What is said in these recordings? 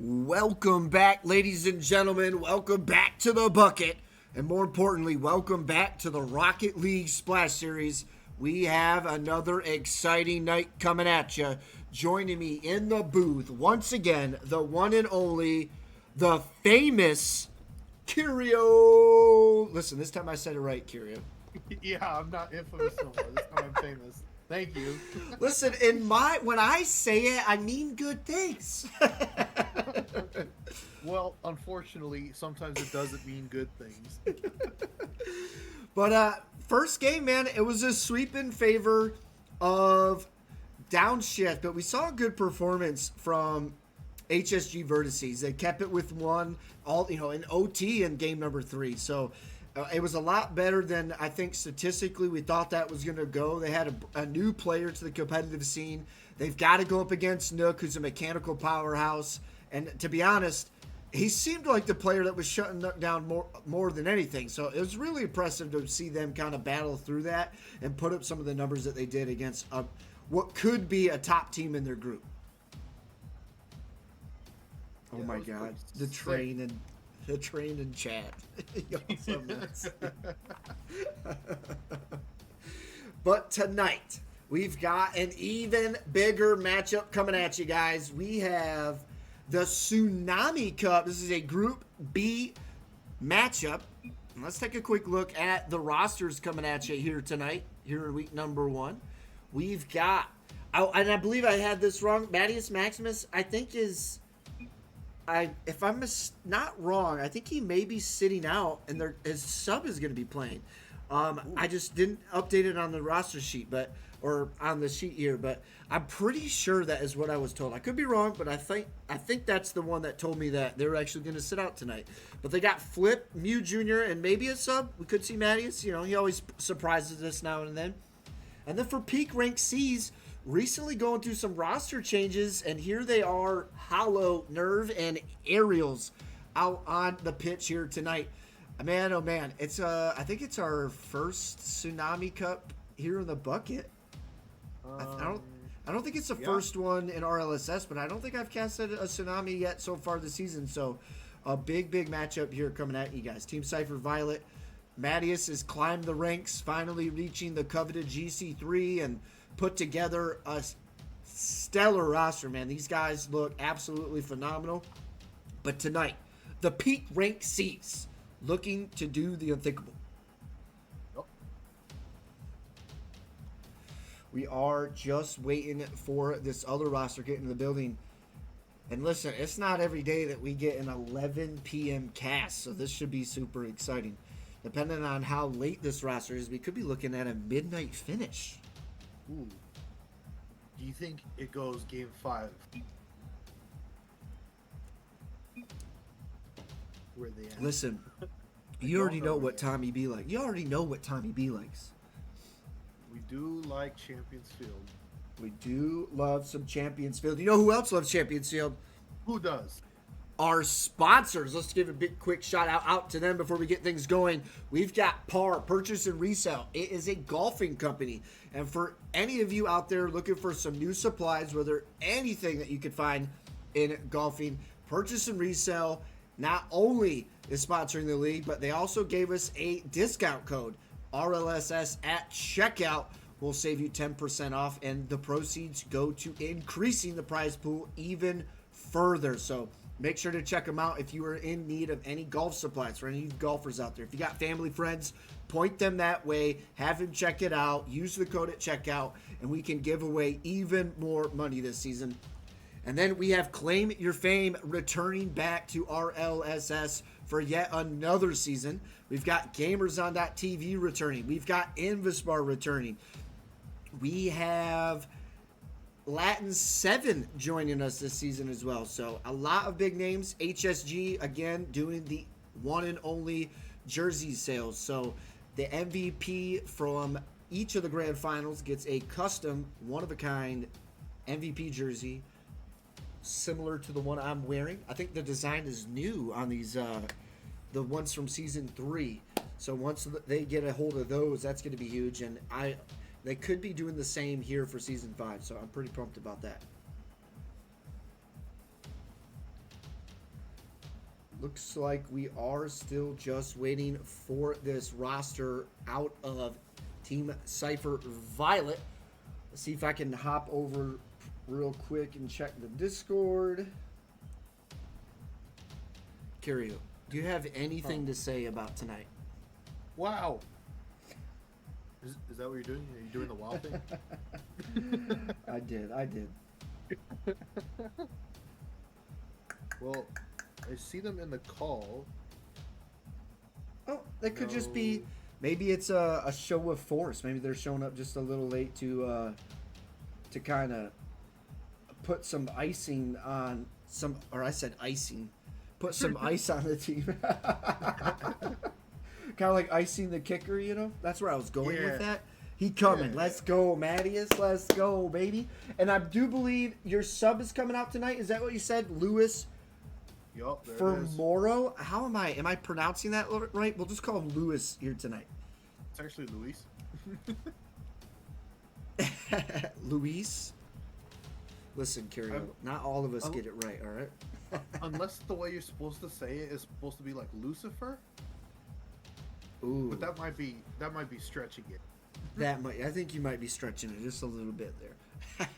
Welcome back, ladies and gentlemen. Welcome back to the bucket. And more importantly, welcome back to the Rocket League Splash Series. We have another exciting night coming at you. Joining me in the booth, once again, the one and only, the famous Curio. Listen, this time I said it right, Curio. Yeah, I'm not infamous no more. This time I'm famous. Thank you. Listen, when I say it, I mean good things. Well, unfortunately, sometimes it doesn't mean good things. But first game, man, it was a sweep in favor of Downshift, but we saw a good performance from HSG Vertices. They kept it with one, in OT in game number 3. So it was a lot better than I think statistically we thought that was going to go. They had a new player to the competitive scene. They've got to go up against Nook, who's a mechanical powerhouse. And to be honest, he seemed like the player that was shutting down more than anything. So it was really impressive to see them kind of battle through that and put up some of the numbers that they did against what could be a top team in their group. Oh my God, the train and chat. So nuts. But tonight we've got an even bigger matchup coming at you guys. We have the Tsunami Cup. This is a Group B matchup. And let's take a quick look at the rosters coming at you here tonight, here in week number 1. We've got, and I believe I had this wrong, Mattius Maximus, I think if I'm not wrong, I think he may be sitting out, and his sub is going to be playing. I just didn't update it on the roster sheet, or on the sheet here, but I'm pretty sure that is what I was told. I could be wrong, but I think that's the one that told me that they were actually going to sit out tonight. But they got Flip, Mew Jr., and maybe a sub. We could see Mattius. He always surprises us now and then. And then for Peak Rank C's, recently going through some roster changes, and here they are, Hollow, Nerve, and Aerials out on the pitch here tonight. Man, oh man, I think it's our first Tsunami Cup here in the bucket. I don't think it's the first one in RLSS, but I don't think I've casted a Tsunami yet so far this season. So a big matchup here coming at you guys. Team Cypher Violet. Mattius has climbed the ranks, finally reaching the coveted GC3 and put together a stellar roster, man. These guys look absolutely phenomenal. But tonight, the Peak Rank C's looking to do the unthinkable. We are just waiting for this other roster getting in the building. And listen, it's not every day that we get an 11 p.m. cast, so this should be super exciting. Depending on how late this roster is, we could be looking at a midnight finish. Ooh. Do you think it goes game 5? Where they at? Listen, you already know what Tommy B like. You already know what Tommy B likes. We do like Champions Field. We do love some Champions Field. You know who else loves Champions Field? Who does? Our sponsors. Let's give a big quick shout out to them before we get things going. We've got Par, Purchase and Resale. It is a golfing company. And for any of you out there looking for some new supplies, whether anything that you could find in golfing, Purchase and Resale not only is sponsoring the league, but they also gave us a discount code, RLSS at checkout. Will save you 10% off, and the proceeds go to increasing the prize pool even further. So make sure to check them out if you are in need of any golf supplies for any golfers out there. If you got family, friends, point them that way. Have them check it out. Use the code at checkout, and we can give away even more money this season. And then we have Claim Your Fame returning back to RLSS for yet another season. We've got GamersOn.TV returning. We've got Invispar returning. We have LatinSeven joining us this season as well. So a lot of big names. HSG, again, doing the one and only jersey sales. So the MVP from each of the grand finals gets a custom, one-of-a-kind MVP jersey, similar to the one I'm wearing. I think the design is new on these, the ones from Season 3. So once they get a hold of those, that's going to be huge. And they could be doing the same here for Season 5, so I'm pretty pumped about that. Looks like we are still just waiting for this roster out of Team Cypher Violet. Let's see if I can hop over real quick and check the Discord. Curio, do you have anything to say about tonight? Wow. Is that what you're doing? Are you doing the wow thing? I did. Well, I see them in the call. Oh, that could just be, maybe it's a show of force. Maybe they're showing up just a little late to kind of put some icing on some, or I said icing, put some ice on the team. Kind of like icing the kicker, you know? That's where I was going with that. He coming. Yeah. Let's go, Mattias. Let's go, baby. And I do believe your sub is coming out tonight. Is that what you said? Lewis Yup, there for it is. Moro? How am I pronouncing that right? We'll just call him Lewis here tonight. It's actually Luis. Luis? Listen, Curio, not all of us get it right, all right? Unless the way you're supposed to say it is supposed to be like Lucifer. Ooh. But that might be stretching it. I think you might be stretching it just a little bit there.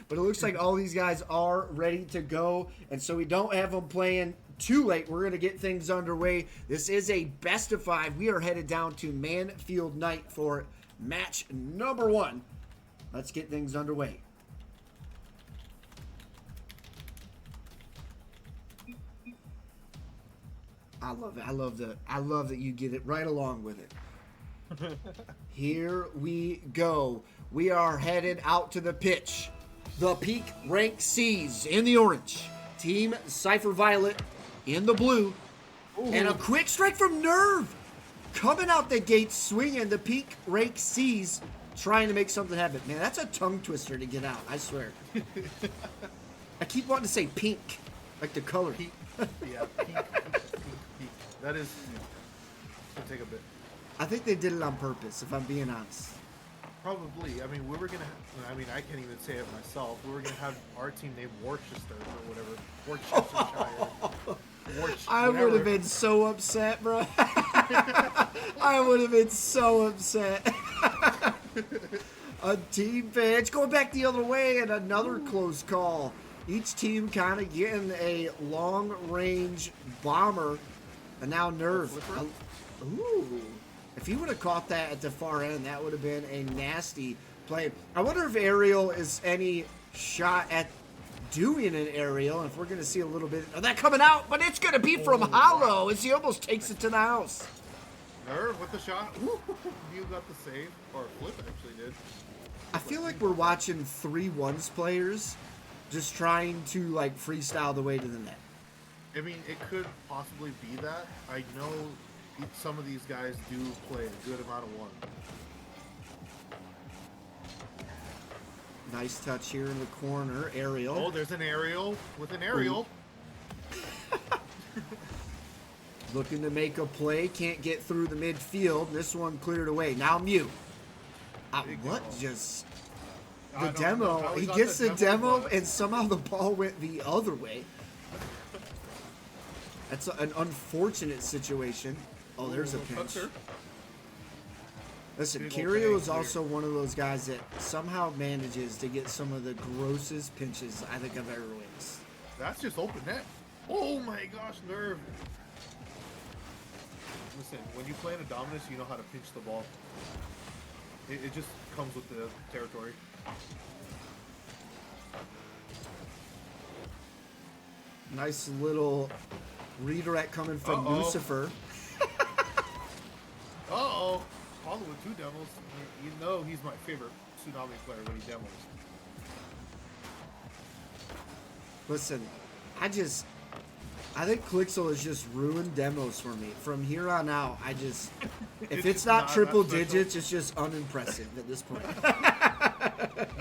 But it looks like all these guys are ready to go, and so we don't have them playing too late. We're going to get things underway. This is a best of 5. We are headed down to Manfield Night for match number 1. Let's get things underway. I love it. I love that you get it right along with it. Here we go. We are headed out to the pitch. The peak rank C's in the orange. Team Cypher Violet in the blue. Ooh. And a quick strike from Nerve. Coming out the gate swinging. The peak rank C's trying to make something happen. Man, that's a tongue twister to get out, I swear. I keep wanting to say pink, like the color. Pink. Yeah, pink. That is, it'll take a bit. I think they did it on purpose, if I'm being honest. Probably. I mean, we were going to, I can't even say it myself. We were going to have our team named Worcester or whatever. Worcestershire. I would have been so upset, bro. I would have been so upset. A team pitch going back the other way and another close call. Each team kind of getting a long-range bomber. And now Nerve. Ooh. If he would have caught that at the far end, that would have been a nasty play. I wonder if Aerial is any shot at doing an aerial. If we're going to see a little bit of that coming out, but it's going to be from Hollow as he almost takes it to the house. Nerve with the shot. You got the save, or Flip actually did. I feel like we're watching 3-1s players just trying to like freestyle the way to the net. I mean, it could possibly be that. I know some of these guys do play a good amount of one. Nice touch here in the corner. Aerial. Oh, there's an aerial with an aerial. Looking to make a play. Can't get through the midfield. This one cleared away. Now Mew. What just... The demo. He gets the demo and somehow the ball went the other way. That's an unfortunate situation. Oh, there's a pinch. Listen, Curio is also one of those guys that somehow manages to get some of the grossest pinches I think I've ever witnessed. That's just open net. Oh my gosh, Nerve. Listen, when you play in a Dominus, you know how to pinch the ball. It just comes with the territory. Nice little redirect coming from Lucifer. Uh-oh. Paulo with 2 demos. You know he's my favorite Tsunami player when he demos. Listen, I think Clixel has just ruined demos for me. From here on out, if it's not triple digits, it's just unimpressive at this point.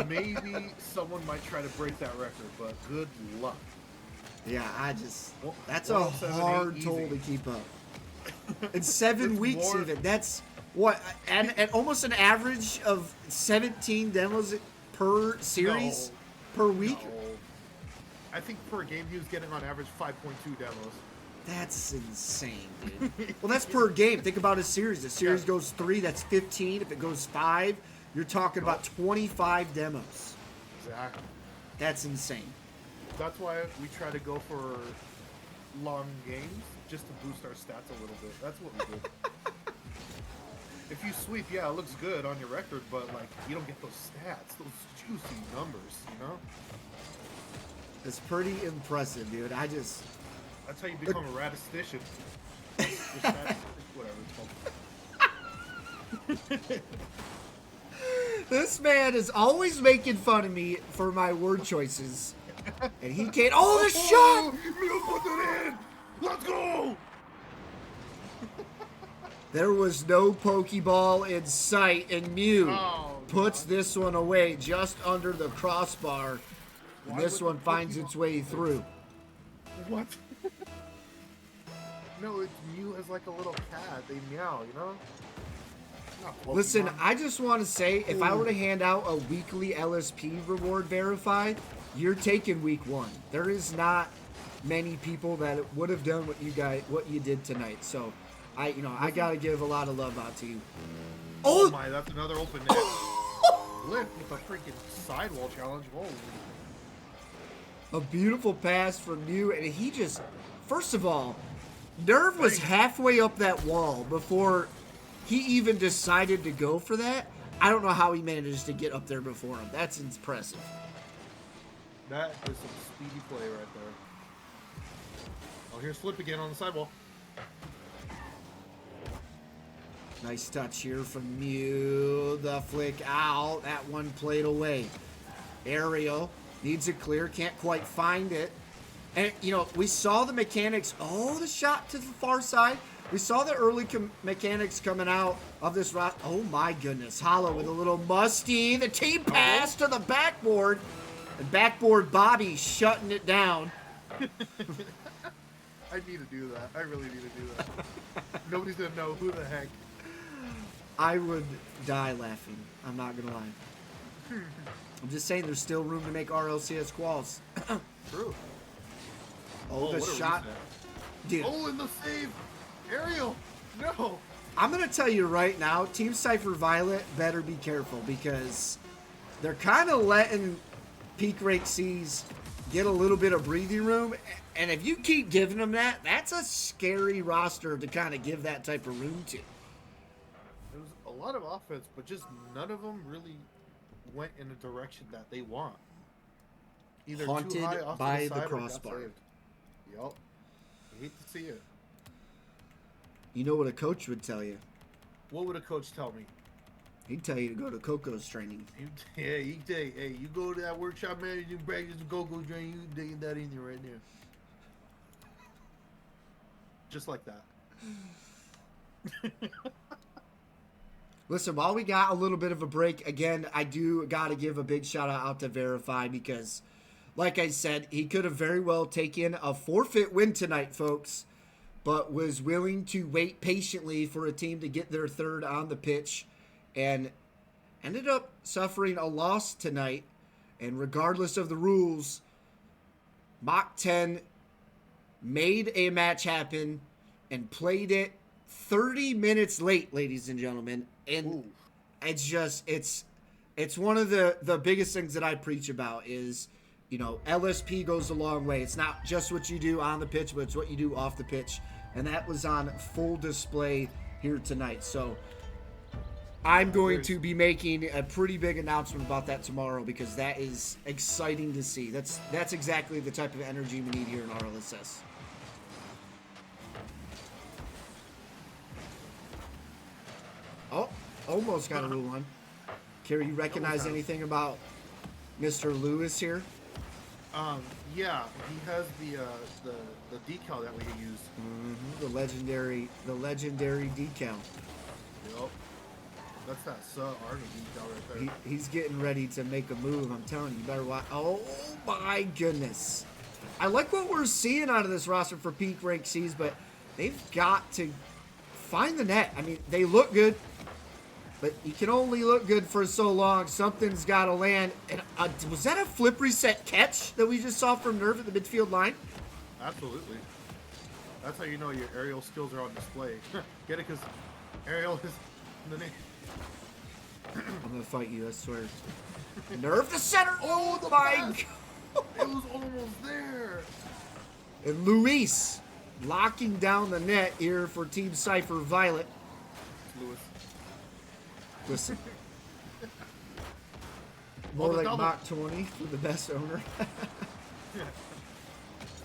Maybe someone might try to break that record, but good luck. Yeah, that's a hard toll to keep up. In 7 weeks even. That's what, and almost an average of 17 demos per series per week? No. I think per game he was getting on average 5.2 demos. That's insane, dude. Well, that's per game. Think about a series. The series goes 3, that's 15. If it goes 5, you're talking about 25 demos. Exactly. That's insane. That's why we try to go for long games, just to boost our stats a little bit. That's what we do. If you sweep, yeah, it looks good on your record, but like you don't get those stats, those juicy numbers, you know? It's pretty impressive, dude. That's how you become a statistician. Whatever it's called. This man is always making fun of me for my word choices. And he can't. Oh, the shot! Mew put it in! Let's go! There was no Pokeball in sight, and Mew puts this one away just under the crossbar. And this one finds its way through. What? No, it's Mew as like a little cat. They meow, you know? Listen, I just want to say, if I were to hand out a weekly LSP reward verified, you're taking week 1. There is not many people that would have done what you did tonight. So, I gotta give a lot of love out to you. Oh my, that's another open net. Lift with a freaking sidewall challenge. Holy. A beautiful pass from Mew, and he just, first of all, Nerve was halfway up that wall before he even decided to go for that. I don't know how he managed to get up there before him. That's impressive. That is some speedy play right there. Oh, here's Flip again on the sidewall. Nice touch here from Mew. The flick out. That one played away. Aerial needs it clear. Can't quite find it. And, we saw the mechanics. Oh, the shot to the far side. We saw the early mechanics coming out of this route. Oh, my goodness. Hollow with a little musty. The team pass to the backboard. And backboard Bobby shutting it down. I need to do that. I really need to do that. Nobody's going to know who the heck. I would die laughing. I'm not going to lie. I'm just saying there's still room to make RLCS quals. True. Oh, the shot. Dude. Oh, and the save. Aerial. No. I'm going to tell you right now, Team Cypher Violet better be careful because they're kind of letting Peak Rake C's get a little bit of breathing room. And if you keep giving them that, that's a scary roster to kind of give that type of room to. There was a lot of offense, but just none of them really went in a direction that they want. Either haunted too high off by to the side crossbar. Or got saved. Yup. I hate to see it. You know what a coach would tell you? What would a coach tell me? He'd tell you to go to Coco's training. Yeah, he'd tell you, hey, you go to that workshop, man, you practice the Coco training, you dig that in there right there. Just like that. Listen, while we got a little bit of a break, again, I do got to give a big shout out to Verify because, like I said, he could have very well taken a forfeit win tonight, folks, but was willing to wait patiently for a team to get their third on the pitch and ended up suffering a loss tonight. And regardless of the rules, Mach 10 made a match happen and played it 30 minutes late, ladies and gentlemen. And it's just, it's one of the biggest things that I preach about is, LSP goes a long way. It's not just what you do on the pitch, but it's what you do off the pitch. And that was on full display here tonight. So I'm going to be making a pretty big announcement about that tomorrow because that is exciting to see. That's exactly the type of energy we need here in RLSS. Oh, almost got a rule on. Carrie, you recognize anything about Mr. Lewis here? Yeah, he has the decal that we use. Mm-hmm. The legendary decal. Yep. That's that Army decal right there. He's getting ready to make a move. I'm telling you, better watch. Oh my goodness! I like what we're seeing out of this roster for Peak Rank C's, but they've got to find the net. I mean, they look good, but you can only look good for so long. Something's got to land. And was that a flip reset catch that we just saw from Nerve at the midfield line? Absolutely. That's how you know your aerial skills are on display. Get it? Because aerial is the name. I'm gonna fight you, I swear. Nerve the center! Oh, the my pass! God! It was almost there. And Luis locking down the net here for Team Cypher Violet. Lewis. Listen. More the like double. Mach 20 for the best owner.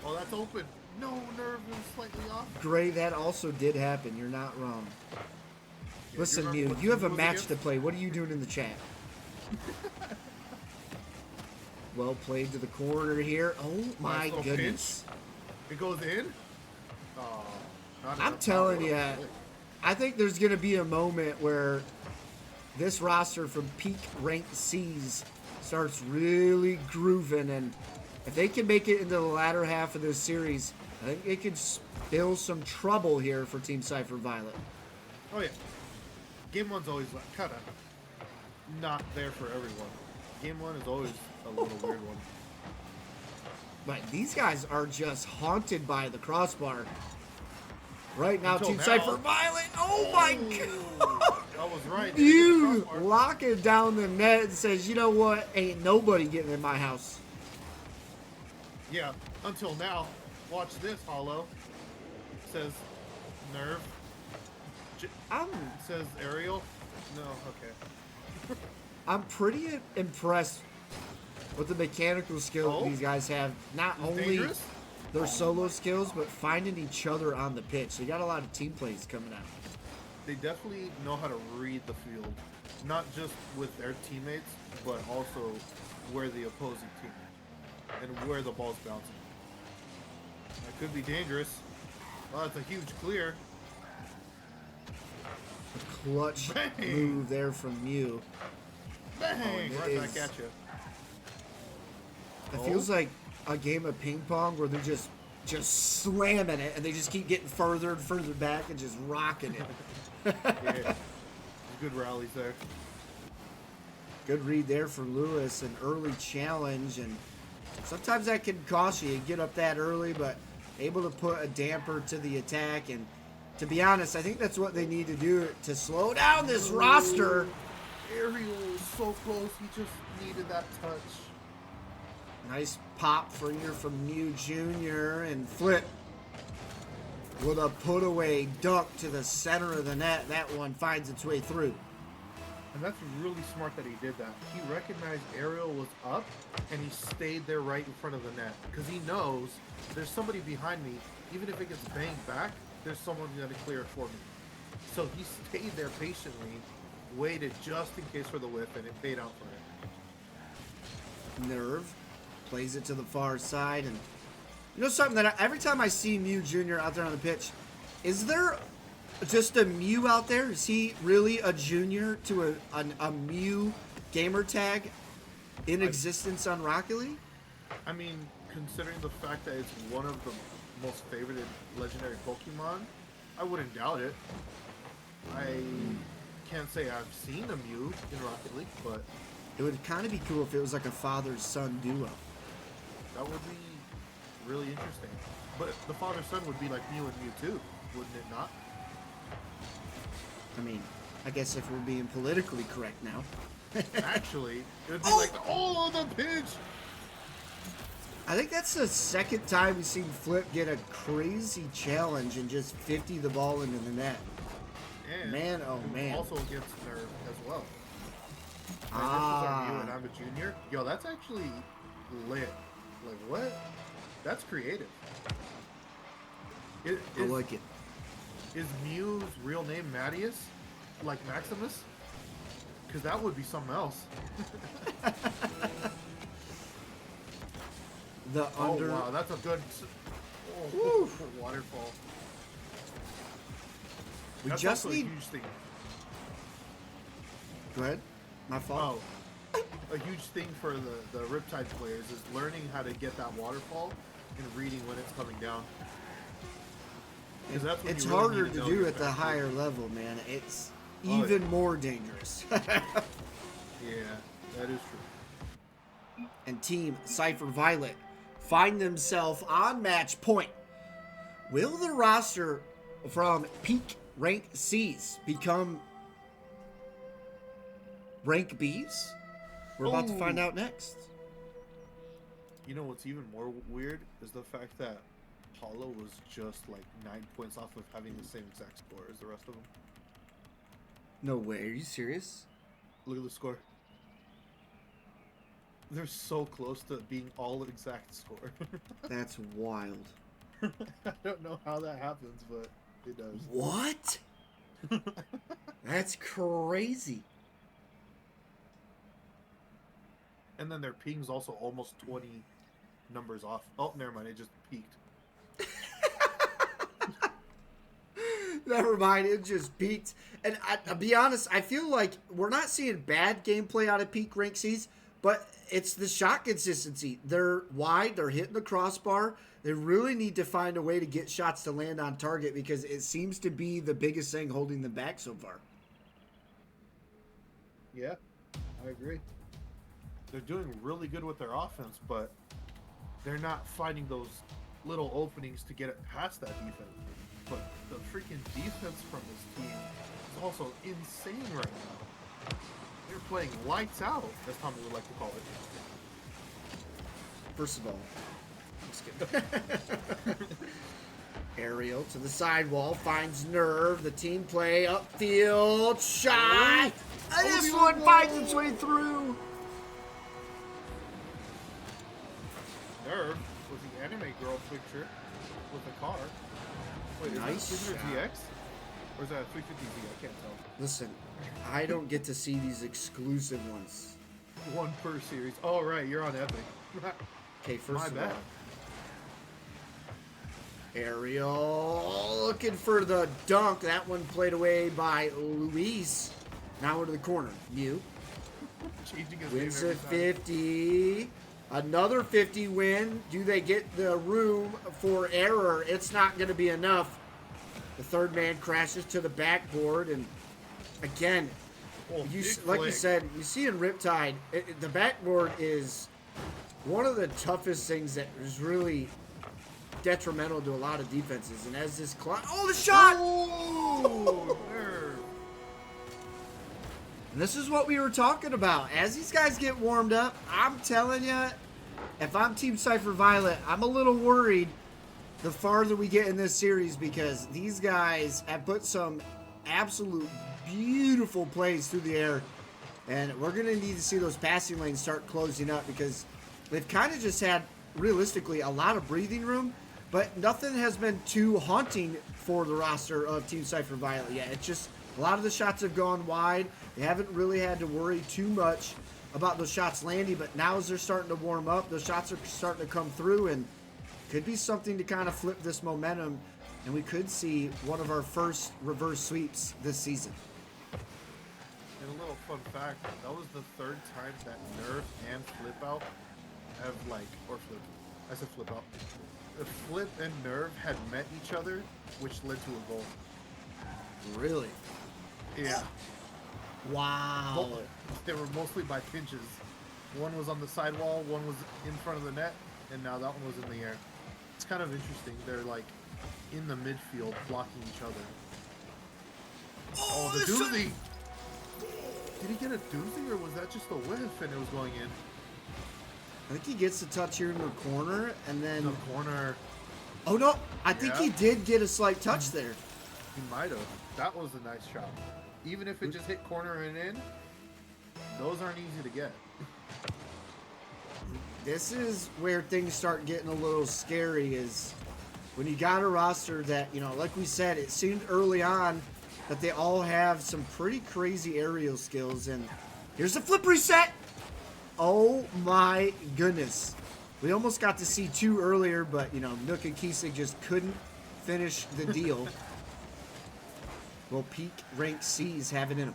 Oh, that's open. No, nerve is slightly off. Gray, that also did happen. You're not wrong. Yeah, Listen, you Mew, remember what you have a team was match against? to play. What are you doing in the chat? Well played to the corner here. Oh my Nice little goodness. It goes in. Oh, not I'm enough telling power. you, I think there's going to be a moment where this roster from peak ranked C's starts really grooving, and if they can make it into the latter half of this series, I think it could spill some trouble here for Team Cypher Violet. Oh yeah. Game one's always like kind of not there for everyone. Game one is always a little weird one. But these guys are just haunted by the crossbar. Right now, Until Team now. Cypher Violet. Oh my God. I was right. You locking down the net and says, you know what? Ain't nobody getting in my house. Yeah. Until now. Watch this, Hollow. Says nerve. I'm Says aerial. No. Okay. I'm pretty impressed with the mechanical skill these guys have. Not It's only dangerous? their solo skills, but finding each other on the pitch. They got a lot of team plays coming out. They definitely know how to read the field, not just with their teammates, but also where the opposing team is and where the ball's bouncing. That could be dangerous. Oh, that's a huge clear. A clutch Bang! move there from Mew. Bang! it Right back is- at you. It feels like a game of ping pong where they're just slamming it, and they just keep getting further and further back and just rocking it. Yeah. Good rallies there. Good read there for Lewis, an early challenge, and sometimes that can cost you. You get up that early, but able to put a damper to the attack. And to be honest, I think that's what they need to do to slow down this roster. Ariel was so close. He just needed that touch. Nice pop for here from Mew Jr. and Flip with a put away dunk to the center of the net. That one finds its way through. And that's really smart that he did that. He recognized Ariel was up, and he stayed there right in front of the net. Because he knows there's somebody behind me. Even if it gets banged back, there's someone going to clear it for me. So he stayed there patiently, waited just in case for the whiff, and it paid out for him. Nerve plays it to the far side. And you know something that every time I see Mew Jr. out there on the pitch, is there just a Mew out there? Is he really a junior to a Mew gamer tag in existence on Rocket League? I mean, considering the fact that it's one of the most favorited legendary Pokemon, I wouldn't doubt it. I can't say I've seen a Mew in Rocket League, but It would kind of be cool if it was like a father-son duo. that would be really interesting. But the father-son would be like Mew and Mewtwo, wouldn't it not? I mean, I guess if we're being politically correct now. Actually, it would be Oh! like, oh, the pitch! I think that's the second time we've seen Flip get a crazy challenge and just 50 the ball into the net. And Man, oh it was man. also against Nerve as well. This is our Ah. Mew and I'm a junior. Yo, that's actually lit. Like, what? That's creative. I like it. Is Mew's real name Mattias? Like Maximus? Because that would be something else. The Oh, under. wow, that's a good Woo. waterfall. We That's just also need. a huge thing. Go ahead. My fault. Oh, a huge thing for the Riptide players is learning how to get that waterfall and reading when it's coming down. 'Cause that's when It's you really harder need to know do your at the back foot. higher level, man. It's Oh, yeah. even more dangerous. Yeah, that is true. And Team Cypher Violet find themselves on match point Will the roster from peak rank C's become rank B's? We're about to find out next. You know what's even more weird is the fact that Paulo was just like 9 points off of having the same exact score as the rest of them. No way. Are you serious? Look at the score. They're so close to being all exact score. That's wild. I don't know how that happens, but it does. What? That's crazy. And then their ping's also almost 20 numbers off. Oh, never mind. It just peaked. Never mind. It just peaked. And I'll be honest, I feel like we're not seeing bad gameplay out of peak rank C's, but it's the shot consistency. They're wide. They're hitting the crossbar. They really need to find a way to get shots to land on target because it seems to be the biggest thing holding them back so far. Yeah, I agree. They're doing really good with their offense, but they're not finding those little openings to get it past that defense. But the freaking defense from this team is also insane right now. They're playing lights out, as Tommy would like to call it. First of all, I'm just kidding. Aerial to the sidewall, finds Nerve. The team play upfield, shot. And this one finds its way through. Nerve was the anime girl picture with the car. Wait, Nice is that a shot. GX? Or is that a 350Z? I can't tell. Listen, I don't get to see these exclusive ones. One per series. Oh, right, you're on Epic. Okay, first My of bad. all, Aerial looking for the dunk. That one played away by Luis. Now into the corner. Mew Changing his wins name a every time. 50. Another 50 win. Do they get the room for error? It's not going to be enough. The third man crashes to the backboard. And again, Oh, you, big like you flick. said, you see in Riptide, the backboard is one of the toughest things that is really detrimental to a lot of defenses. And as this oh, the shot! Oh, Nerve. And this is what we were talking about. As these guys get warmed up, I'm telling you, if I'm Team Cypher Violet, I'm a little worried the farther we get in this series because these guys have put some absolute beautiful plays through the air. And we're going to need to see those passing lanes start closing up because they've kind of just had, realistically, a lot of breathing room. But nothing has been too haunting for the roster of Team Cypher Violet yet. It's just a lot of the shots have gone wide. They haven't really had to worry too much about those shots landing. But now as they're starting to warm up, those shots are starting to come through. And could be something to kind of flip this momentum. And we could see one of our first reverse sweeps this season. And a little fun fact, that was the third time that Nerve and Flip Out have or Flip. I said Flip Out. The Flip and Nerve had met each other, which led to a goal. Really? Yeah. Wow. They were mostly by pinches. One was on the sidewall, one was in front of the net, and now that one was in the air. It's kind of interesting. They're in the midfield blocking each other. Oh, the doozy! Did he get a doozy or was that just a whiff and it was going in? I think he gets the touch here in the corner, and then... The corner. Oh, no. I think Yeah. he did get a slight touch there. He might have. That was a nice shot. Even if it just hit corner and in, those aren't easy to get. This is where things start getting a little scary is when you got a roster that, like we said, it seemed early on that they all have some pretty crazy aerial skills. And here's the flip reset. Oh, my goodness. We almost got to see two earlier, but, Nook and Kiesig just couldn't finish the deal. Well, peak rank C's have it in them.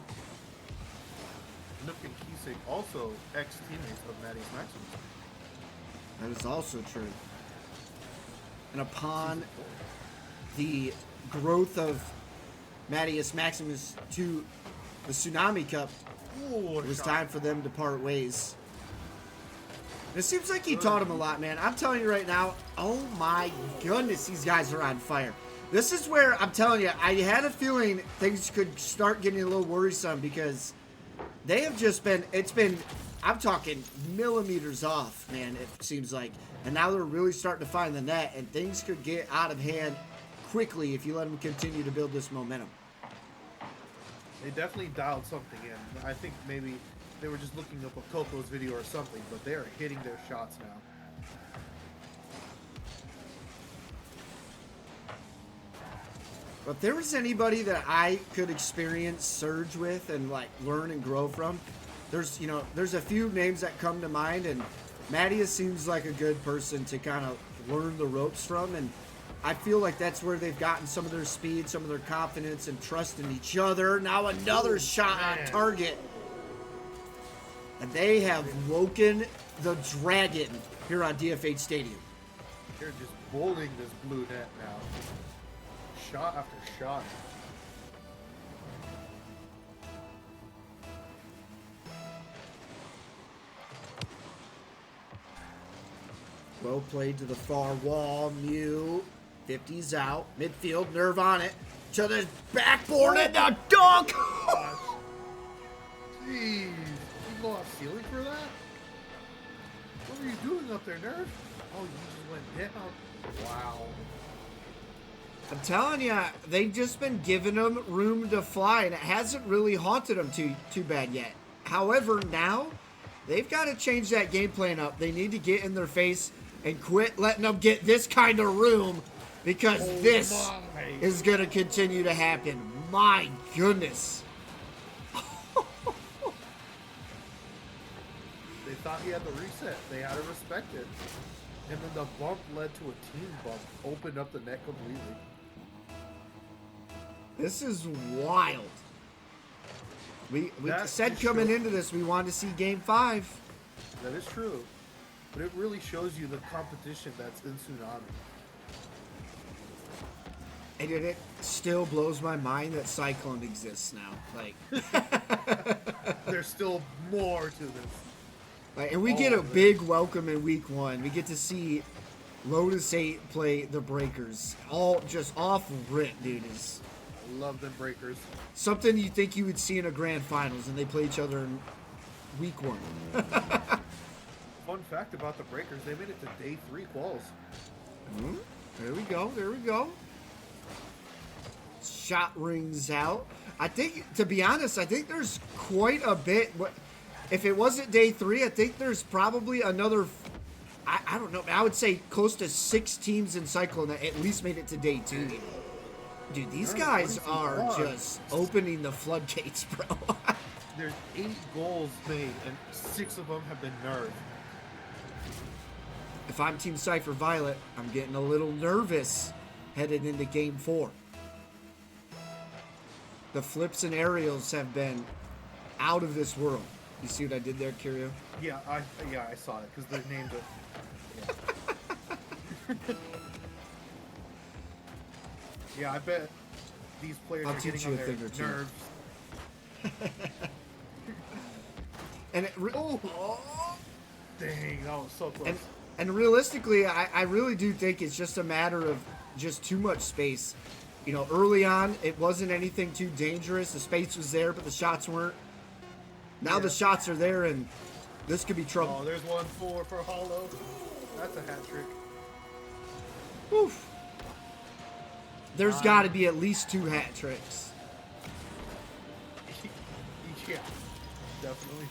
Nook and Kiesig, also ex-teammates of Maddie's Maximus. That is also true. And upon the growth of Mattias Maximus to the Tsunami Cup, Ooh, it was time for them to part ways. It seems like he taught him a lot, man. I'm telling you right now, oh my goodness, these guys are on fire. This is where, I'm telling you, I had a feeling things could start getting a little worrisome because they have just been, I'm talking millimeters off, man, it seems like. And now they're really starting to find the net, and things could get out of hand quickly if you let them continue to build this momentum. They definitely dialed something in. I think maybe they were just looking up a Coco's video or something, but they are hitting their shots now. But if there was anybody that I could experience Surge with and like learn and grow from, there's a few names that come to mind, and Mattias seems like a good person to kind of learn the ropes from, and I feel like that's where they've gotten some of their speed, some of their confidence, and trust in each other. Now another shot on target. And they have woken the dragon here on DF8 Stadium. They're just bowling this blue net now. Shot after shot. Well played to the far wall. Mew. 50's out. Midfield. Nerve on it. To the backboard and the dunk! Jeez. You go off ceiling for that? What were you doing up there, Nerve? Oh, you just went down. Wow. I'm telling you, they've just been giving them room to fly, and it hasn't really haunted them too bad yet. However, now, they've got to change that game plan up. They need to get in their face and quit letting them get this kind of room, because this is going to continue to happen. My goodness. They thought he had the reset. They had to respect it. And then the bump led to a team bump. Opened up the net completely. This is wild. We said coming into this we wanted to see Game 5. That is true. But it really shows you the competition that's in Tsunami. And it still blows my mind that Cyclone exists now. Like, There's still more to this. Like, and we get a big welcome in week 1. We get to see Lotus 8 play the Breakers. All just off rip, dude. Is Love them Breakers. something you think you would see in a grand finals, and they play each other in week 1. Fun fact about the Breakers, they made it to day 3 quals. There we go. There we go. Shot rings out. I think, to be honest, I think there's quite a bit. If it wasn't day 3, I think there's probably another, I don't know, I would say close to 6 teams in Cyclone that at least made it to day 2. Dude, these guys are just opening the floodgates, bro. There's 8 goals made, and 6 of them have been nerfed. If I'm Team Cypher Violet, I'm getting a little nervous headed into Game 4. The flips and aerials have been out of this world. You see what I did there, Curio? Yeah, I saw it, because they named it. Yeah. Yeah, I bet these players I'll are teach getting you on a their thing or two. nerves. And Dang, that was so close. and realistically, I really do think it's just a matter of just too much space. You know, early on, it wasn't anything too dangerous. The space was there, but the shots weren't. Now the shots are there, and this could be trouble. Oh, there's 1-4 for Hollow. That's a hat trick. Oof. There's got to be at least 2 hat tricks. Yeah, definitely.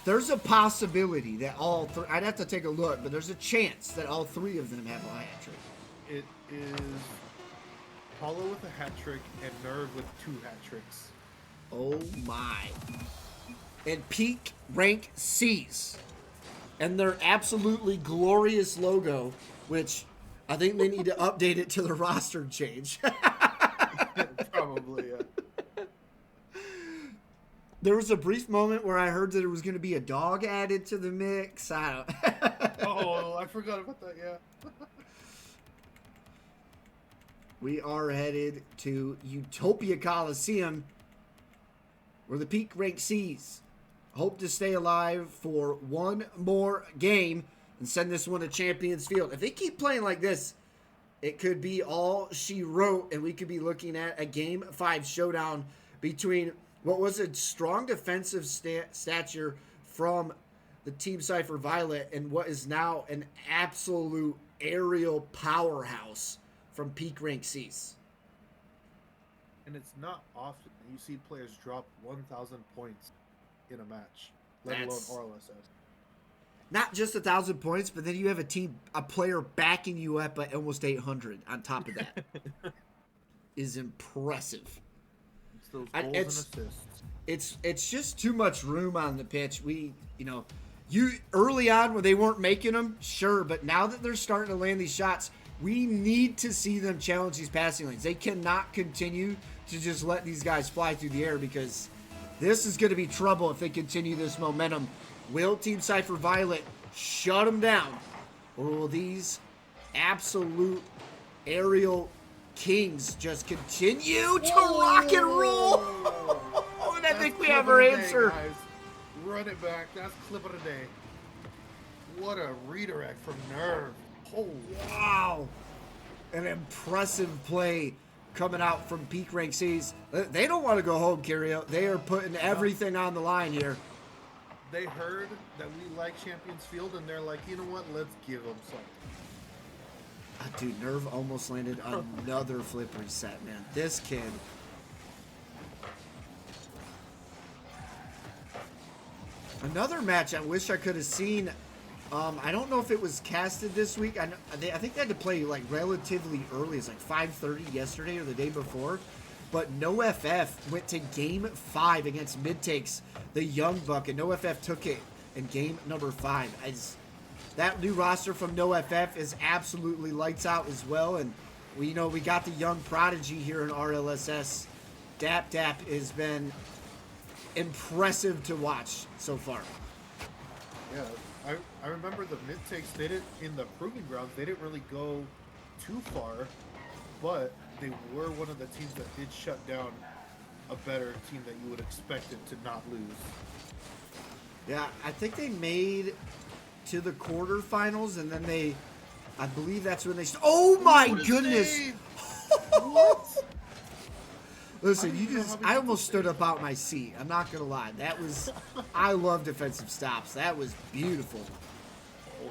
There's a possibility that all 3, I'd have to take a look, but there's a chance that all 3 of them have a hat trick. It is Hollow with a hat trick and Nerve with 2 hat tricks. Oh my. And peak rank C's. And their absolutely glorious logo, which I think they need to update it to the roster change. Probably, yeah. There was a brief moment where I heard that there was going to be a dog added to the mix. I don't. Oh, I forgot about that, yeah. We are headed to Utopia Coliseum, where the peak rank C's hope to stay alive for one more game and send this one to Champions Field. If they keep playing like this, it could be all she wrote, and we could be looking at a Game 5 showdown between what was a strong defensive stature from the Team Cypher Violet and what is now an absolute aerial powerhouse from Peak Rank Cs. And it's not often you see players drop 1,000 points in a match, let alone RLSS. Not just 1,000 points, but then you have a player backing you up at almost 800 on top of that. Is impressive. It's those goals and assists. It's just too much room on the pitch. You early on when they weren't making them, sure, but now that they're starting to land these shots, we need to see them challenge these passing lanes. They cannot continue to just let these guys fly through the air, because this is going to be trouble if they continue this momentum. Will Team Cypher Violet shut them down, or will these absolute aerial kings just continue to rock and roll? And I think we have our answer. Guys. Run it back. That's clip of the day. What a redirect from Nerve. Oh, wow. An impressive play coming out from Peak Rank Cs. They don't want to go home, Curio. They are putting everything on the line here. They heard that we like Champions Field, and they're like, you know what? Let's give them something. Dude, Nerve almost landed another flip reset, man. This kid. Another match I wish I could have seen. I don't know if it was casted this week. I think they had to play like relatively early. It's like 5:30 yesterday or the day before. But NoFF went to Game 5 against Midtakes, the Young Buck, and NoFF took it in Game number 5. That new roster from NoFF is absolutely lights out as well. And we got the young prodigy here in RLSS. Dap has been impressive to watch so far. Yeah, I remember the mid takes. They didn't, in the proving grounds, they didn't really go too far, but they were one of the teams that did shut down a better team that you would expect it to not lose. Yeah, I think they made to the quarterfinals, and then I believe that's when they. Oh my goodness! What? Listen, I almost stood up out my seat. I'm not gonna lie. I love defensive stops. That was beautiful. Oh,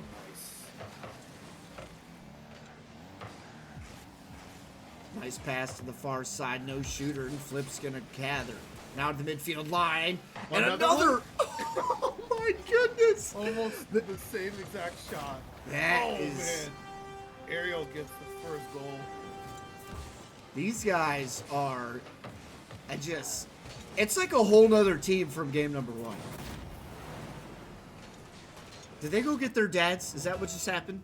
nice. Nice pass to the far side. No shooter, and Flip's gonna gather. Now to the midfield line. And another. Oh my goodness. Almost the same exact shot. Man. Ariel gets the first goal. These guys are, it's like a whole nother team from game number 1. Did they go get their dads? Is that what just happened?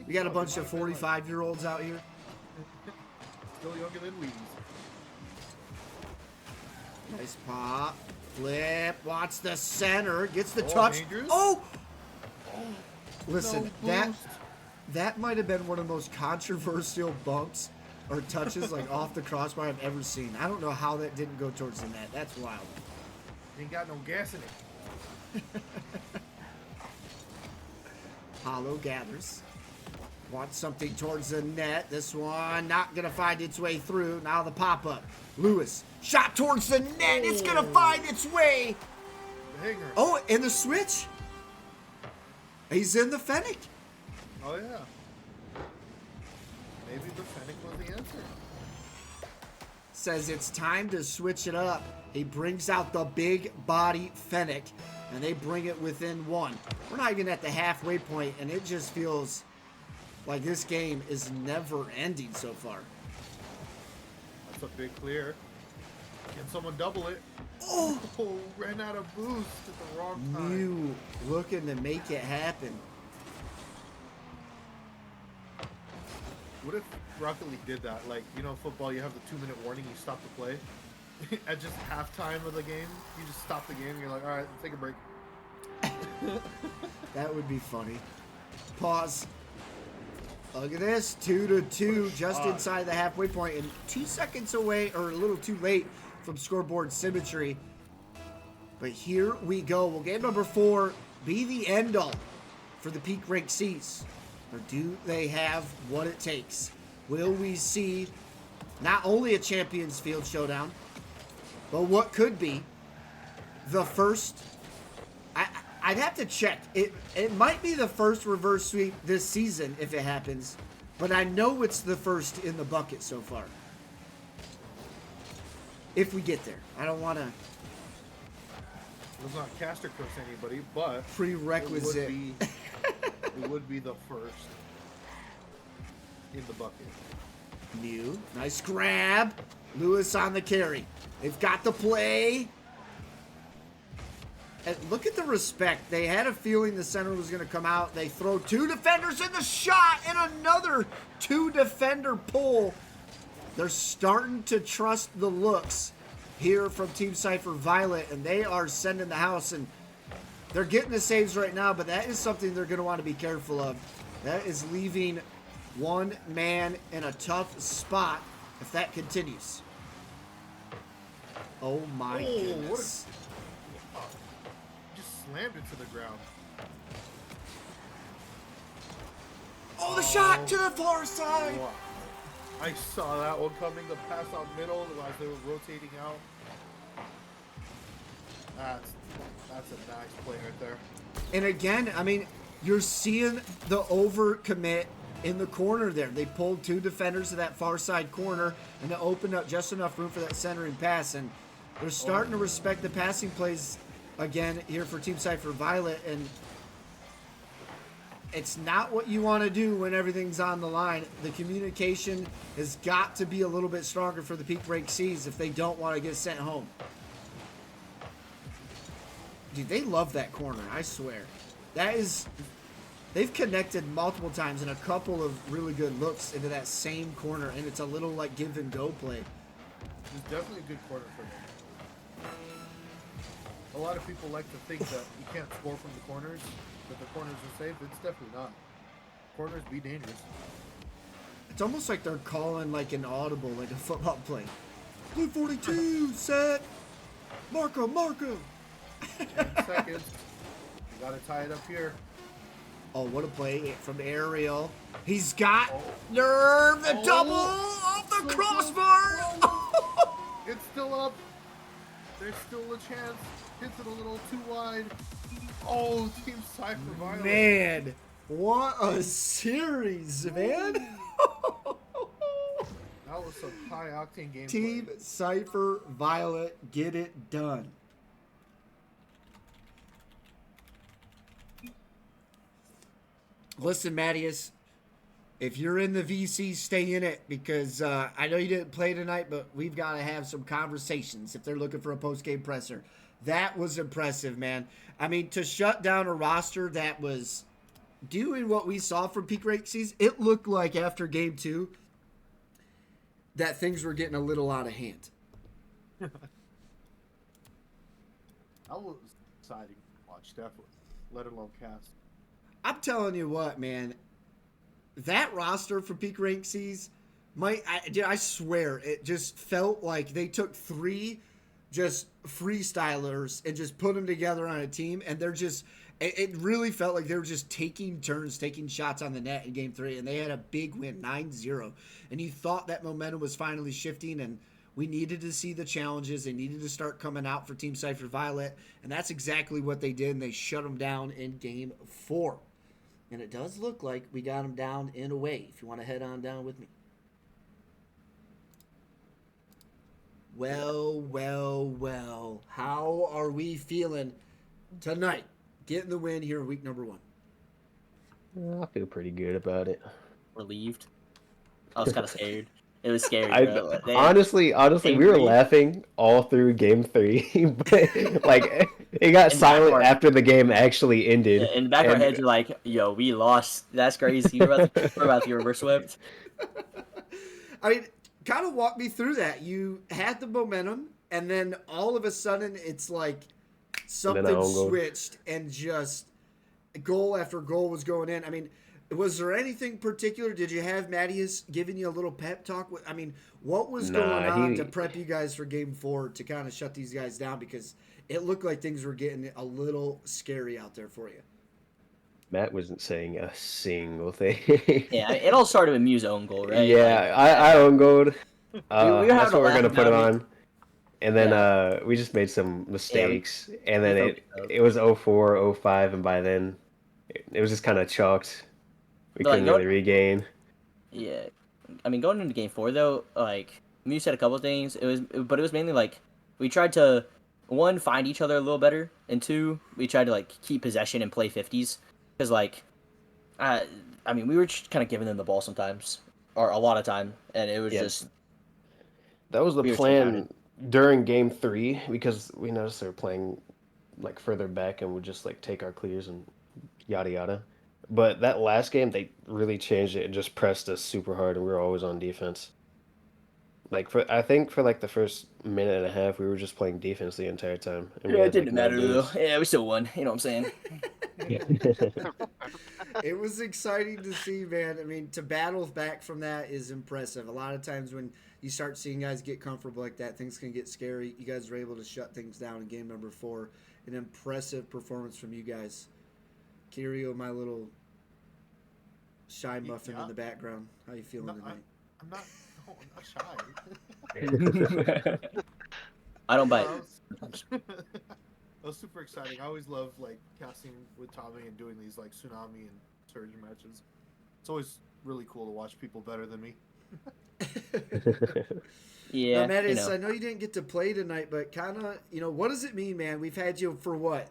We got a bunch of 45-year-olds out here. Still younger than Wheaties. Nice pop. Flip. Watch the center. Gets the touch. Dangerous. Oh! Listen, no that might have been one of the most controversial bumps or touches like off the crossbar I've ever seen. I don't know how that didn't go towards the net. That's wild. Ain't got no gas in it. Hollow gathers. Wants something towards the net. This one not going to find its way through. Now the pop-up. Lewis. Shot towards the net. It's going to find its way. The hanger. Oh, and the switch. He's in the Fennec. Oh, yeah. Maybe the Fennec was the answer. Says it's time to switch it up. He brings out the big body Fennec, and they bring it within 1. We're not even at the halfway point, and it just feels like this game is never ending so far. That's a big clear. Can someone double it? Oh! Ran out of boost at the wrong time. Mew looking to make it happen. What if Rocket League did that? Like, football, you have the 2-minute warning, you stop the play. At just halftime of the game, you just stop the game, and you're like, all right, take a break. That would be funny. Pause. Look at this, 2-2, just inside the halfway point, and 2 seconds away, or a little too late from scoreboard symmetry. But here we go. Will game number 4 be the end all for the Peak Rank C's? Or do they have what it takes? Will we see not only a Champions Field showdown, but what could be the first... I'd have to check. It might be the first reverse sweep this season if it happens, but I know it's the first in the bucket so far. If we get there. I don't want to... Let's not caster curse anybody, but Prerequisite. It would be the first in the bucket. New. Nice grab. Lewis on the carry. They've got the play. And look at the respect. They had a feeling the center was going to come out. They throw 2 defenders in the shot and another 2-defender pull. They're starting to trust the looks here from Team Cypher Violet, and they are sending the house, and they're getting the saves right now, but that is something they're going to want to be careful of. That is leaving one man in a tough spot if that continues. Oh my goodness. Just slammed it to the ground. Oh, the shot to the far side. Wow. I saw that one coming, the pass out middle as they were rotating out. That's a nice play right there. And again, I mean, you're seeing the overcommit in the corner there. They pulled 2 defenders to that far side corner, and it opened up just enough room for that centering pass. And they're starting to respect the passing plays again here for Team Cypher Violet. And it's not what you want to do when everything's on the line. The communication has got to be a little bit stronger for the Peak Rank C's if they don't want to get sent home. Dude, they love that corner, I swear. That is... They've connected multiple times and a couple of really good looks into that same corner, and it's a little like give and go play. It's definitely a good corner for them. A lot of people like to think that you can't score from the corners, that the corners are safe. It's definitely not. Corners be dangerous. It's almost like they're calling like an audible, like a football play. Blue 42, set. Marco. 10 seconds. You gotta tie it up here. Oh, what a play from Ariel. He's got nerve, the double off the crossbar. It's still up. There's still a chance. Hits it a little too wide. Oh, Team Cypher Violet. Man, what a series, man. That was some high-octane gameplay. Team Cypher Violet, get it done. Listen, Mattias, if you're in the VC, stay in it, because I know you didn't play tonight, but we've got to have some conversations if they're looking for a post-game presser. That was impressive, man. I mean, to shut down a roster that was doing what we saw from Peak Rank C's, it looked like after Game 2 that things were getting a little out of hand. That was exciting to watch, definitely, let alone cast. I'm telling you what, man. That roster for Peak Rank C's, I swear, it just felt like they took 3 just freestylers and just put them together on a team, and they're just, it really felt like they were just taking turns, taking shots on the net in Game 3, and they had a big win, 9-0. And you thought that momentum was finally shifting, and we needed to see the challenges. They needed to start coming out for Team Cypher Violet, and that's exactly what they did, and they shut them down in Game 4. And it does look like we got them down in a way, if you want to head on down with me. Well. How are we feeling tonight? Getting the win here week number 1. I feel pretty good about it. Relieved. I was kind of scared. It was scary, bro. Honestly, we were laughing all through Game 3, but like it got silent after the game actually ended. In the back of our heads, you're like, "Yo, we lost. That's crazy. We're about to get reverse swept." I mean, kind of walk me through that. You had the momentum, and then all of a sudden, it's like something switched, and just goal after goal was going in. I mean, Was there anything particular? Did you have Mattias giving you a little pep talk? I mean, what was going Nah, on to he prep you guys for Game 4 to kind of shut these guys down? Because it looked like things were getting a little scary out there for you. Matt wasn't saying a single thing. Yeah, it all started with Mew's own goal, right? Like, Yeah, I own gold. we were That's having a what we're laugh gonna put about it it. on. And then Yeah, we just made some yeah, mistakes, and we then focused it those. it was 04, 05, and by then it was just kind of chalked. We But like couldn't going, really regain. yeah, I mean going into game four though, like Mew said a couple of things. But it was mainly like we tried to one find each other a little better, and two we tried to like keep possession and play 50s because like I I mean we were just kind of giving them the ball sometimes or a lot of time, and it was Yeah, just that was the we were so crowded. plan during game 3 because we noticed they were playing like further back and would just like take our clears and yada yada. But that last game they really changed it and just pressed us super hard and we were always on defense. Like for I think for like the first minute and a half we were just playing defense the entire time and we Yeah, it had like didn't no matter though. boost. Yeah, we still won. You know what I'm saying? It was exciting to see, man. I mean, to battle back from that is impressive. A lot of times when you start seeing guys get comfortable like that, things can get scary. You guys were able to shut things down in game number 4. An impressive performance from you guys. Curio, my little shy muffin Yeah, in the background. How you feeling no, tonight? I'm not. No, I'm not shy. I don't bite. No, that was super exciting. I always love like casting with Tommy and doing these like Tsunami and Surge matches. It's always really cool to watch people better than me. Now, Yeah, you Mattis, know. I know you didn't get to play tonight, but kind of, what does it mean, man? We've had you for what?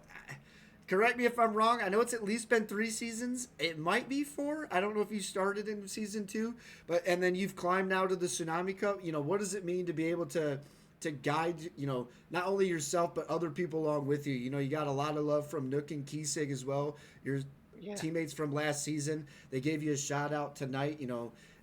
Correct me if I'm wrong. I know it's at least been 3 seasons. It might be 4. I don't know if you started in season 2, but and then you've climbed now to the Tsunami Cup. What does it mean to be able to guide, not only yourself but other people along with you? You got a lot of love from Nook and Keesig as well. Your Yeah. teammates from last season. They gave you a shout out tonight.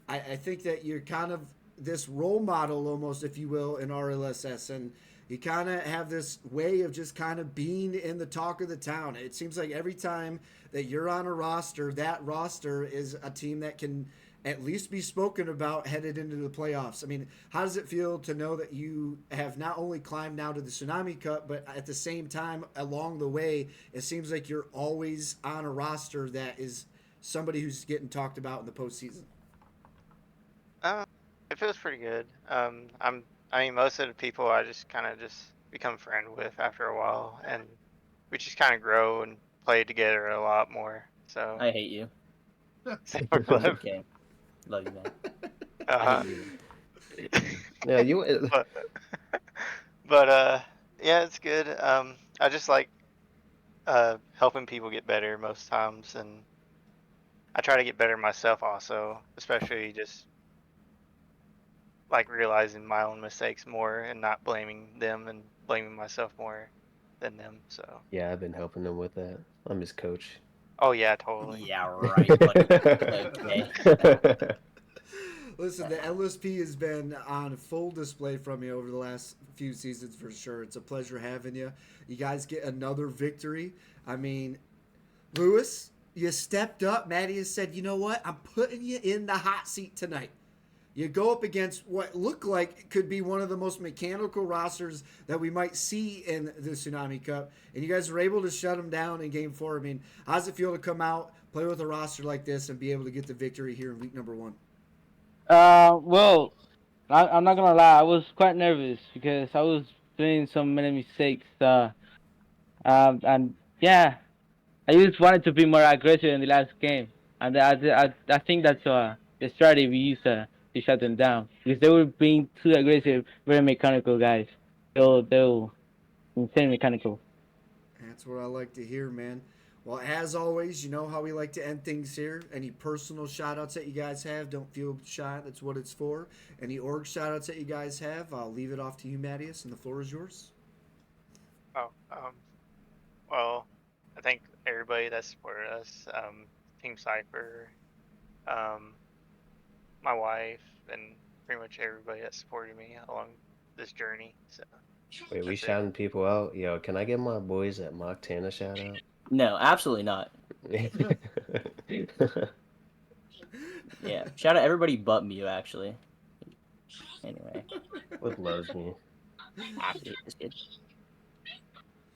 I think that you're kind of this role model almost, if you will, in RLSS, and you kind of have this way of just kind of being in the talk of the town. It seems like every time that you're on a roster, that roster is a team that can at least be spoken about headed into the playoffs. I mean, how does it feel to know that you have not only climbed now to the Tsunami Cup, but at the same time along the way, it seems like you're always on a roster that is somebody who's getting talked about in the postseason? Um, it feels pretty good. I mean, most of the people I just kind of just become friend with after a while, and we just kind of grow and play together a lot more. So, I hate you. same for Cliff. Okay. Love you, man. I Uh-huh. hate you. Yeah, you But, but yeah, it's good. I just like helping people get better most times, and I try to get better myself also, especially just like realizing my own mistakes more and not blaming them and blaming myself more than them. So, Yeah, I've been helping him with that. I'm his coach. oh yeah, totally. Yeah, right, buddy. Okay. Listen, the LSP has been on full display from you over the last few seasons for sure. It's a pleasure having you. You guys get another victory. I mean, Lewis, you stepped up. Maddie has said, you know what? I'm putting you in the hot seat tonight. You go up against what looked like could be one of the most mechanical rosters that we might see in the Tsunami Cup, and you guys were able to shut them down in Game 4. I mean, how does it feel to come out, play with a roster like this, and be able to get the victory here in week number 1? Well, I'm not gonna lie. I was quite nervous because I was doing so many mistakes. And yeah, I just wanted to be more aggressive in the last game, and I think that's the strategy we used to shut them down because they were being too aggressive, very mechanical guys. They'll insane mechanical. That's what I like to hear, man. Well, as always, you know how we like to end things here. Any personal shout outs that you guys have, don't feel shy. That's what it's for. Any org shout outs that you guys have, I'll leave it off to you, Mattias, and the floor is yours. Oh, well, I thank everybody that supported us. Team Cypher, um, my wife, and pretty much everybody that supported me along this journey. So Wait, we that's it. shouting people out? Yo, can I give my boys at Mock 10 a shout out? No, absolutely not. Yeah. Shout out everybody but Mew, actually. Anyway, Wood loves me. it's good.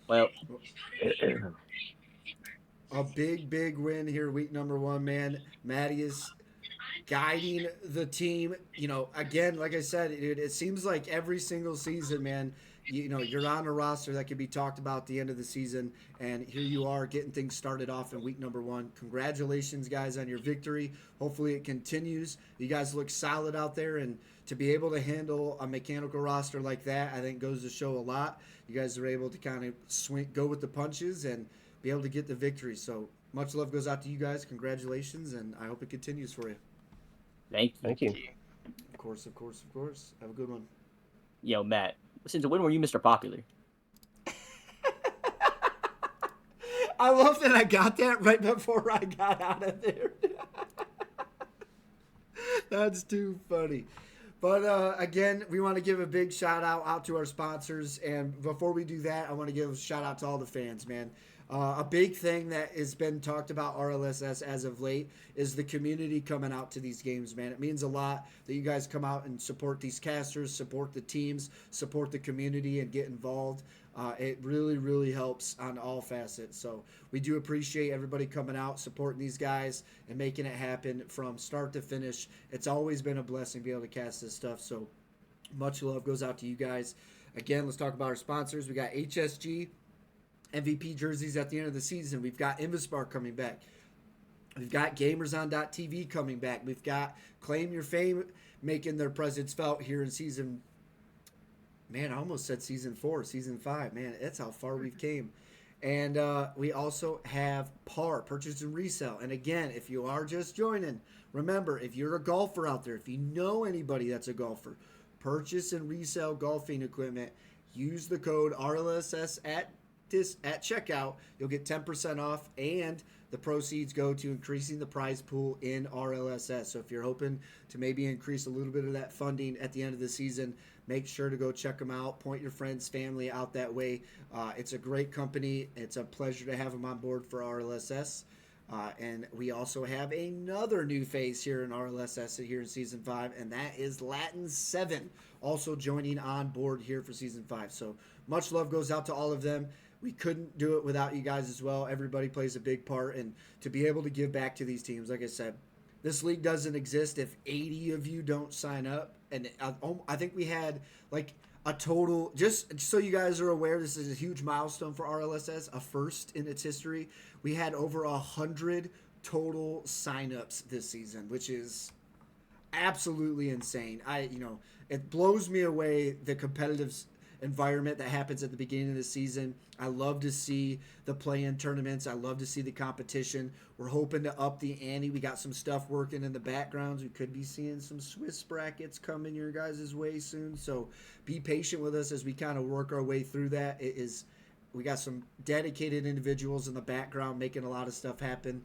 Well, A big win here, week number 1, man. Maddie is guiding the team. Again, like I said, it seems like every single season, man, you're on a roster that could be talked about at the end of the season, and here you are getting things started off in week number 1. Congratulations, guys, on your victory. Hopefully it continues. You guys look solid out there, and to be able to handle a mechanical roster like that, I think goes to show a lot. You guys are able to kind of go with the punches and be able to get the victory. So much love goes out to you guys. Congratulations, and I hope it continues for you. thank you. Thank you. Of course. Have a good one. Yo, Matt, since when were you Mr. Popular? I love that I got that right before I got out of there. That's too funny. But again, we want to give a big shout out to our sponsors. And before we do that, I want to give a shout out to all the fans, man. A big thing that has been talked about RLSS as of late is the community coming out to these games, man. It means a lot that you guys come out and support these casters, support the teams, support the community, and get involved. It really helps on all facets. So we do appreciate everybody coming out, supporting these guys, and making it happen from start to finish. It's always been a blessing to be able to cast this stuff. So much love goes out to you guys. Again, let's talk about our sponsors. We got HSG MVP jerseys at the end of the season. We've got Invispar coming back. We've got GamersOn.tv coming back. We've got Claim Your Fame making their presence felt here in season. Man, I almost said season 4, season 5. Man, that's how far we've came. And we also have PAR, purchase and resale. And again, if you are just joining, remember, if you're a golfer out there, if you know anybody that's a golfer, purchase and resell golfing equipment. Use the code RLSS at checkout. You'll get 10% off, and the proceeds go to increasing the prize pool in RLSS. So if you're hoping to maybe increase a little bit of that funding at the end of the season, make sure to go check them out. Point your friends, family out that way. It's a great company. It's a pleasure to have them on board for RLSS. And we also have another new face here in RLSS here in Season 5, and that is LatinSeven, also joining on board here for Season 5. So much love goes out to all of them. We couldn't do it without you guys as well. Everybody plays a big part, and to be able to give back to these teams, like I said, this league doesn't exist if 80 of you don't sign up. And I think we had like a total, just so you guys are aware, this is a huge milestone for RLSS, a first in its history. We had over 100 total signups this season, which is absolutely insane. It blows me away, the competitive environment that happens at the beginning of the season. I love to see the play-in tournaments. I love to see the competition. We're hoping to up the ante. We got some stuff working in the backgrounds. We could be seeing some Swiss brackets coming your guys' way soon. So be patient with us as we kind of work our way through that. We got some dedicated individuals in the background making a lot of stuff happen.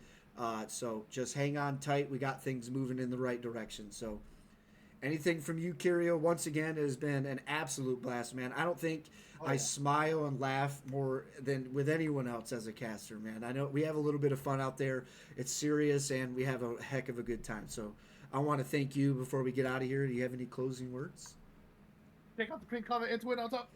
So just hang on tight. We got things moving in the right direction. So anything from you, Curio? Once again, it has been an absolute blast, man. I don't think I smile and laugh more than with anyone else as a caster, man. I know we have a little bit of fun out there. It's serious, and we have a heck of a good time. So I want to thank you before we get out of here. Do you have any closing words? Take out the pink comment into it on top.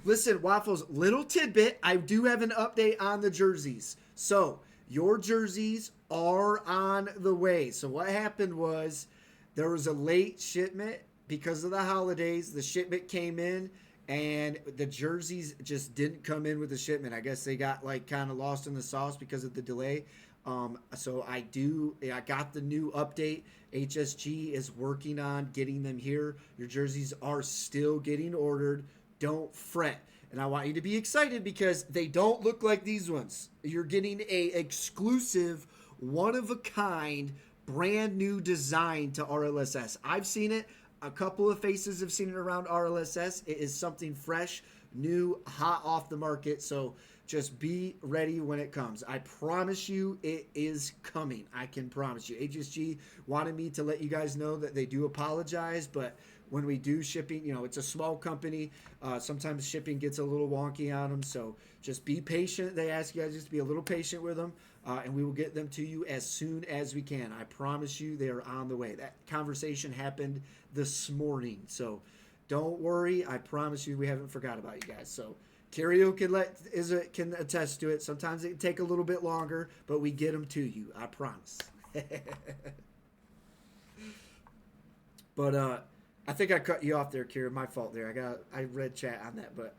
Listen, Waffles, little tidbit. I do have an update on the jerseys. So your jerseys are on the way. So what happened was there was a late shipment because of the holidays. The shipment came in and the jerseys just didn't come in with the shipment. I guess they got like kind of lost in the sauce because of the delay. So I got the new update. HSG is working on getting them here. Your jerseys are still getting ordered. Don't fret. And I want you to be excited because they don't look like these ones. You're getting a exclusive, one-of-a-kind, brand new design to RLSS. I've seen it. A couple of faces have seen it around RLSS. It is something fresh, new, hot off the market. So just be ready when it comes. I promise you it is coming. I can promise you. HSG wanted me to let you guys know that they do apologize, but when we do shipping, it's a small company. Sometimes shipping gets a little wonky on them. So just be patient. They ask you guys just to be a little patient with them. and we will get them to you as soon as we can. I promise you they are on the way. That conversation happened this morning, so don't worry. I promise you we haven't forgot about you guys. So Curio can attest to it. Sometimes it can take a little bit longer, but we get them to you. I promise. But I think I cut you off there, Kira. My fault there. I read chat on that. But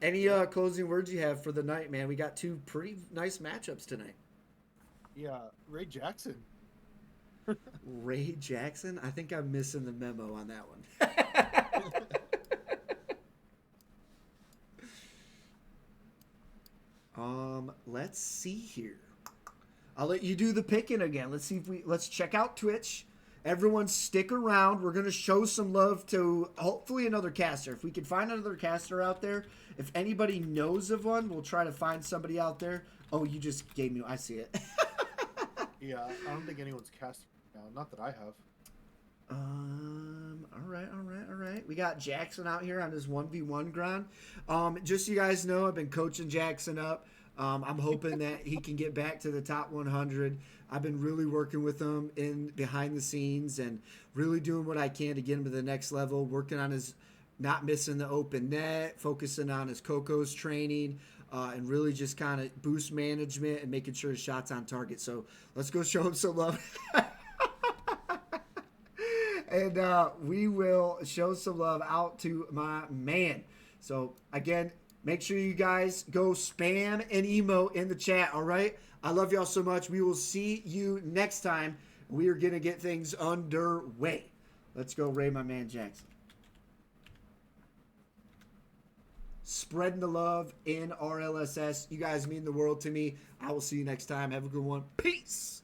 any closing words you have for the night, man? We got two pretty nice matchups tonight. Yeah, Ray Jackson. Ray Jackson? I think I'm missing the memo on that one. Let's see here. I'll let you do the picking again. Let's check out Twitch. Everyone stick around. We're going to show some love to hopefully another caster. If we can find another caster out there, if anybody knows of one, we'll try to find somebody out there. Oh, you just gave me, I see it. Yeah, I don't think anyone's cast now. Not that I have. All right. We got Jackson out here on his 1v1 grind. Just so you guys know, I've been coaching Jackson up. I'm hoping that he can get back to the top 100. I've been really working with him behind the scenes and really doing what I can to get him to the next level, working on his not missing the open net, focusing on his Coco's training, and really just kind of boost management and making sure his shot's on target. So let's go show him some love. And we will show some love out to my man. So, again, make sure you guys go spam and emote in the chat, all right? I love y'all so much. We will see you next time. We are going to get things underway. Let's go, Ray, my man, Jackson. Spreading the love in RLSS. You guys mean the world to me. I will see you next time. Have a good one. Peace.